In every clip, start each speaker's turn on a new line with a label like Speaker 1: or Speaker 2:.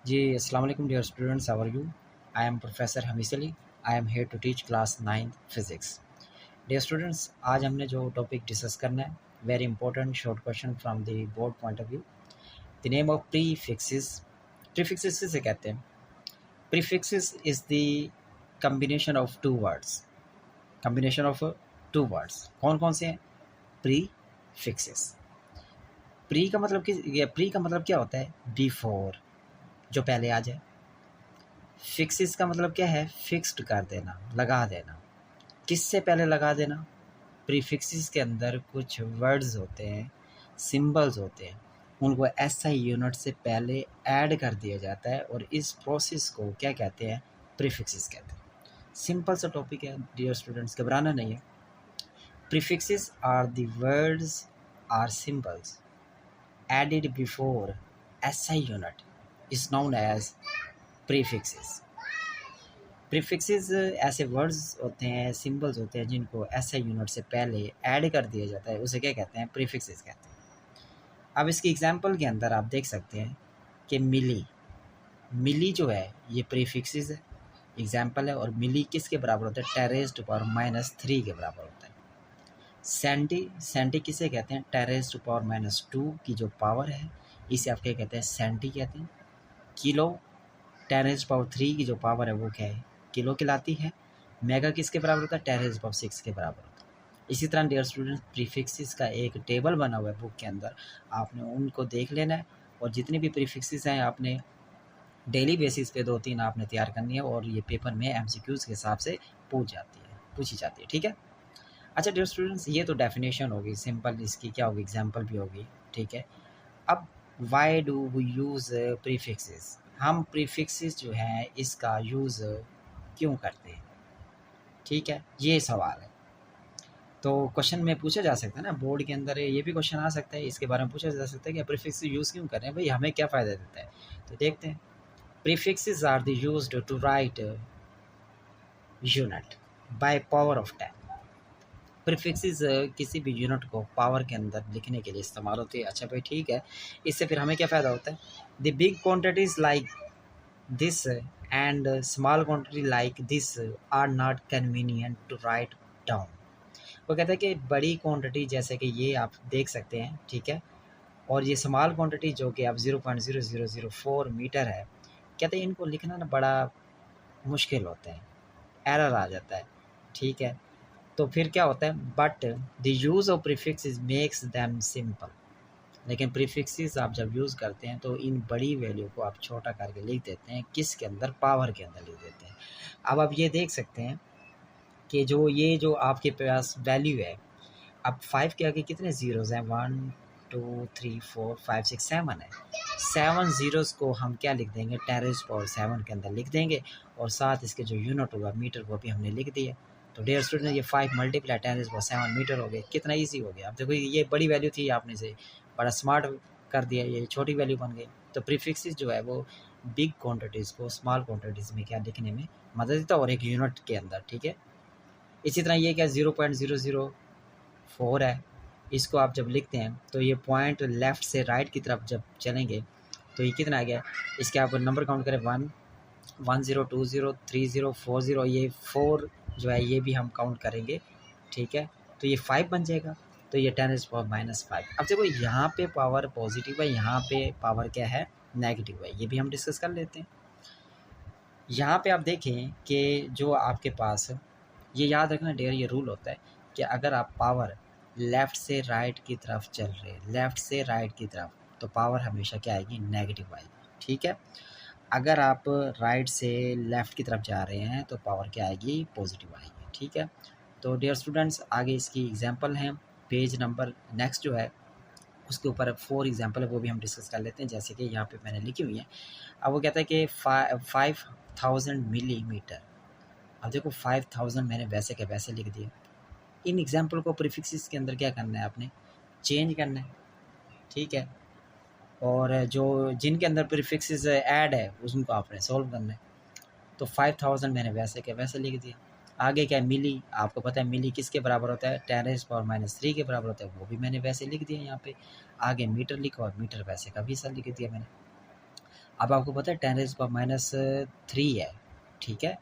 Speaker 1: जी, अस्सलाम वालेकुम dear students, how are you? I am professor Hamees Ali. I am here to teach class 9th physics. Dear students, आज हमने जो topic discuss करना है, very important short question from the board point of view. The name of prefixes. Prefixes किसे कहते हैं? Prefixes is the combination of two words. Combination of two words कौन कौन से हैं? प्रीफिक्सेस। प्री का मतलब क्या होता है? बिफोर, जो पहले आ जाए। फिक्सिस का मतलब क्या है? फिक्स्ड कर देना, लगा देना। किससे पहले लगा देना? प्रीफिक्सिस के अंदर कुछ वर्ड्स होते हैं, सिंबल्स होते हैं, उनको एसआई यूनिट से पहले ऐड कर दिया जाता है और इस प्रोसेस को क्या कहते हैं? प्रीफिक्सिस कहते हैं। सिंपल सा टॉपिक है डियर स्टूडेंट्स, घबराना नहीं है। Prefixes are the words are symbols added before SI unit is known as prefixes. Prefixes ऐसे वर्ड्स होते हैं, सिंबल्स होते हैं जिनको ऐसे यूनिट से पहले ऐड कर दिया जाता है, उसे क्या कहते हैं? प्रीफिक्सेस कहते हैं। अब इसकी एग्जांपल के अंदर आप देख सकते हैं कि मिली, मिली जो है ये प्रीफिक्सेस है, एग्जांपल है। और मिली किसके बराबर होता है? 10 raised to power -3 के बराबर होता है। सेंटी, सेंटी किसे कहते हैं? 10 raised to power -2 की जो पावर है, इसे आप क्या कहते हैं? सेंटी कहते हैं। किलो, 10 raised to power 3 की जो पावर है वो क्या है? किलो कहलाती है। मेगा किसके बराबर होता है? 10 raised to power 6 के बराबर होता है। इसी तरह डियर स्टूडेंट्स, प्रीफिक्सेस का एक टेबल बना हुआ है बुक के अंदर, आपने उनको देख लेना है और जितने भी प्रीफिक्सेस हैं आपने डेली बेसिस पे 2-3 आपने तैयार करनी है और ये पेपर में एमसीक्यूज के हिसाब से पूछी जाती है। ठीक है। अच्छा डियर स्टूडेंट्स, ये तो डेफिनेशन होगी सिंपल, इसकी क्या होगी? एग्जाम्पल भी होगी। ठीक है। अब why do we use prefixes? हम प्रीफिक्सेस जो हैं इसका यूज़ क्यों करते हैं? ठीक है, ये सवाल है। तो क्वेश्चन में पूछा जा सकता है ना, बोर्ड के अंदर ये भी क्वेश्चन आ सकता है, इसके बारे में पूछा जा सकता है कि प्रीफिक्स यूज़ क्यों कर रहे हैं भाई, हमें क्या फ़ायदा देता है? तो देखते हैं। Prefixes are the used to write unit by power of 10। Prefixes किसी भी यूनिट को पावर के अंदर लिखने के लिए इस्तेमाल होती है। अच्छा भाई ठीक है, इससे फिर हमें क्या फ़ायदा होता है? The big quantities like this and small quantity like this are not convenient to write down. वो कहता है कि बड़ी क्वांटिटी जैसे कि ये आप देख सकते हैं, ठीक है, और ये स्मॉल क्वांटिटी जो कि आप 0.0004 मीटर है, कहते हैं इनको लिखना ना बड़ा मुश्किल होता है, एरर आ जाता है। ठीक है, तो फिर क्या होता है? But the use of prefixes makes them simple. लेकिन प्रीफिक्सेस आप जब यूज़ करते हैं तो इन बड़ी वैल्यू को आप छोटा करके लिख देते हैं, किसके अंदर? पावर के अंदर लिख देते हैं। अब आप ये देख सकते हैं कि जो आपके पास वैल्यू है, अब 5 के आगे कितने ज़ीरोज़ हैं? 1 2 3 4 5 6 7 है। 7 ज़ीरोज़ को हम क्या लिख देंगे? 10 raised to power 7 के अंदर लिख देंगे और साथ इसके जो यूनिट होगा मीटर वो भी हमने लिख दिया। तो डियर स्टूडेंट, ये 5 multiply 10 raised to power 7 meter हो गए। कितना ईजी हो गया। अब देखो ये बड़ी वैल्यू थी, आपने से बड़ा स्मार्ट कर दिया, ये छोटी वैल्यू बन गई। तो प्रीफिक्सेस जो है वो बिग क्वान्टिटीज़ को स्मॉल क्वान्टिटीज़ में क्या लिखने में मदद देता है और एक यूनिट के अंदर। ठीक है, इसी तरह ये क्या 0.004 है, इसको आप जब लिखते हैं तो ये पॉइंट लेफ़्ट से राइट की तरफ जब चलेंगे तो ये कितना आ गया? इसके आप नंबर काउंट करें 1 1 0 2 0 3 0 4 0, ये 4 जो है ये भी हम काउंट करेंगे। ठीक है, तो ये 5 बन जाएगा। तो ये 10 raised to power -5। अब देखो यहाँ पे पावर पॉजिटिव है, यहाँ पे पावर क्या है? नेगेटिव है। ये भी हम डिस्कस कर लेते हैं। यहाँ पे आप देखें कि जो आपके पास, ये याद रखना डियर, ये रूल होता है कि अगर आप पावर लेफ़्ट से राइट की तरफ चल रहे हैं, लेफ़्ट से राइट की तरफ, तो पावर हमेशा क्या आएगी? नेगेटिव आएगी। ठीक है, अगर आप राइट से लेफ़्ट की तरफ जा रहे हैं तो पावर क्या आएगी? पॉजिटिव आएगी। ठीक है, तो डियर स्टूडेंट्स आगे इसकी एग्जांपल हैं, पेज नंबर नेक्स्ट जो है उसके ऊपर 4 एग्जांपल है, वो भी हम डिस्कस कर लेते हैं। जैसे कि यहाँ पे मैंने लिखी हुई है। अब वो कहता है कि 5000 मिलीमीटर। अब देखो 5000 मैंने वैसे के वैसे लिख दिया। इन एग्जाम्पल को प्रीफिक्सेस के अंदर क्या करना है? आपने चेंज करना है। ठीक है, और जो जिनके अंदर प्रीफिक्सेस ऐड है उनको आपने सॉल्व करना है। तो 5000 मैंने वैसे के वैसे लिख दिया। आगे क्या है? मिली, आपको पता है मिली किसके बराबर होता है? 10 raised to power -3 के बराबर होता है, वो भी मैंने वैसे लिख दिया यहाँ पे। आगे मीटर लिखा और मीटर वैसे का भी ऐसा लिख दिया मैंने। अब आपको पता है 10⁻³ है, ठीक है,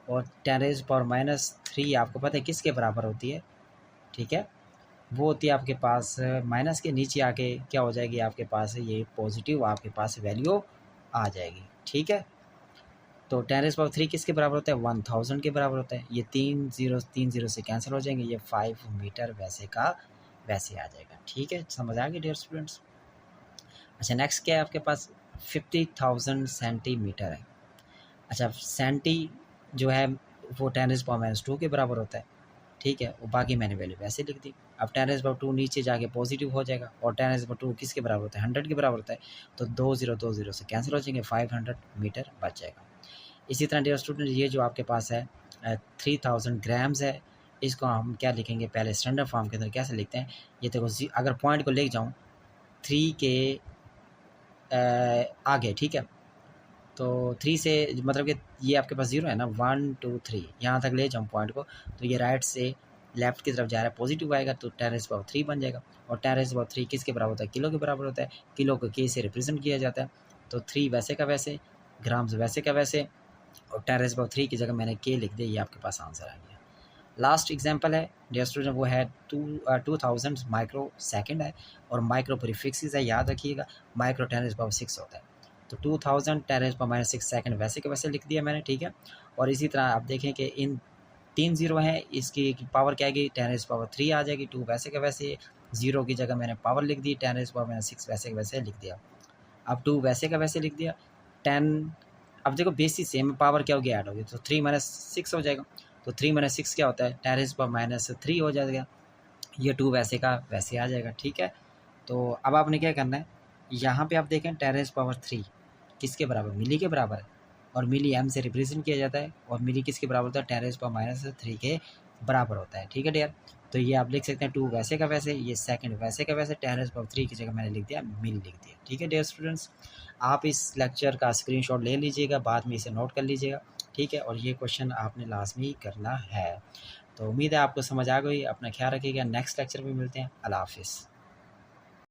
Speaker 1: और 10⁻³ आपको पता है किसके बराबर होती है, ठीक है, वो होती है आपके पास माइनस के नीचे आके क्या हो जाएगी आपके पास ये पॉजिटिव आपके पास वैल्यू आ जाएगी, ठीक है। तो 10⁻³ किसके बराबर होता है, 1000 के बराबर होता है। ये 3 0 से कैंसिल हो जाएंगे, ये 5 मीटर वैसे का वैसे आ जाएगा, ठीक है। समझ आ गई डियर स्टूडेंट्स। अच्छा नेक्स्ट क्या है आपके पास, 50,000 सेंटीमीटर है। अच्छा सेंटी जो है वो 10⁻² के बराबर होता है, ठीक है, और बाकी मैंने वैल्यू वैसे लिख दी। अब 10⁻² नीचे जाके पॉजिटिव हो जाएगा, और 10⁻² किसके बराबर होता है, 100 के बराबर होता है। तो 2 0 से कैंसिल हो जाएंगे, 500 मीटर बच जाएगा। इसी तरह डियर स्टूडेंट ये जो आपके पास है 3000 ग्राम्स है, इसको हम क्या लिखेंगे, पहले स्टैंडर्ड फॉर्म के अंदर कैसे लिखते हैं, ये देखो अगर पॉइंट को ले जाऊँ 3 के आगे, ठीक है, तो 3 से मतलब कि ये आपके पास 0 है ना, 1 2 3 यहाँ तक ले जाऊँ पॉइंट को, तो ये राइट से लेफ्ट की तरफ जा रहा है, पॉजिटिव आएगा तो 10⁻³ बन जाएगा। और 10⁻³ किसके बराबर होता है, किलो के बराबर होता है। किलो को के से रिप्रेजेंट किया जाता है, तो 3 वैसे का वैसे, ग्राम्स वैसे का वैसे, और 10⁻³ की जगह मैंने के लिख दिया, ये आपके पास आंसर आ गया। लास्ट एग्जांपल है डियर स्टूडेंट, वो है 2000 माइक्रो सेकेंड है, और माइक्रो प्रीफिक्सेस है, याद रखिएगा। माइक्रो 10⁻6 होता है, तो 2000 10⁻6 सेकेंड वैसे के वैसे लिख दिया मैंने, ठीक है। और इसी तरह आप देखें कि इन 3 0 हैं, इसकी पावर क्या आएगी, 10⁻³ आ जाएगी। 2 वैसे के वैसे, 0 की जगह मैंने पावर लिख दी, 10⁻6 वैसे के वैसे लिख दिया। अब 2 वैसे का वैसे लिख दिया, 10, अब देखो बेसिस सेम, पावर क्या होगी, ऐड होगी, तो 3 - 6 हो जाएगा। तो 3 - 6 क्या होता है, 10⁻³ हो जाएगा। ये 2 वैसे का वैसे आ जाएगा, ठीक है। तो अब आपने क्या करना है, यहाँ पे आप देखें 10⁻³ किसके बराबर, मिली के बराबर है, और मिली m से रिप्रेजेंट किया जाता है, और मिली किसके बराबर होता है, 10⁻³ के बराबर होता है, ठीक है डियर। तो ये आप लिख सकते हैं 2 वैसे का वैसे, ये सेकंड वैसे का वैसे, 10⁻³ की जगह मैंने लिख दिया मिली लिख दिया, ठीक है डियर स्टूडेंट्स। आप इस लेक्चर का स्क्रीनशॉट ले लीजिएगा, बाद में इसे नोट कर लीजिएगा, ठीक है, और ये क्वेश्चन आपने लाजमी करना है। तो उम्मीद है आपको समझ आ गई। अपना ख्याल रखिएगा, नेक्स्ट लेक्चर में मिलते हैं। अल्लाह हाफिज़।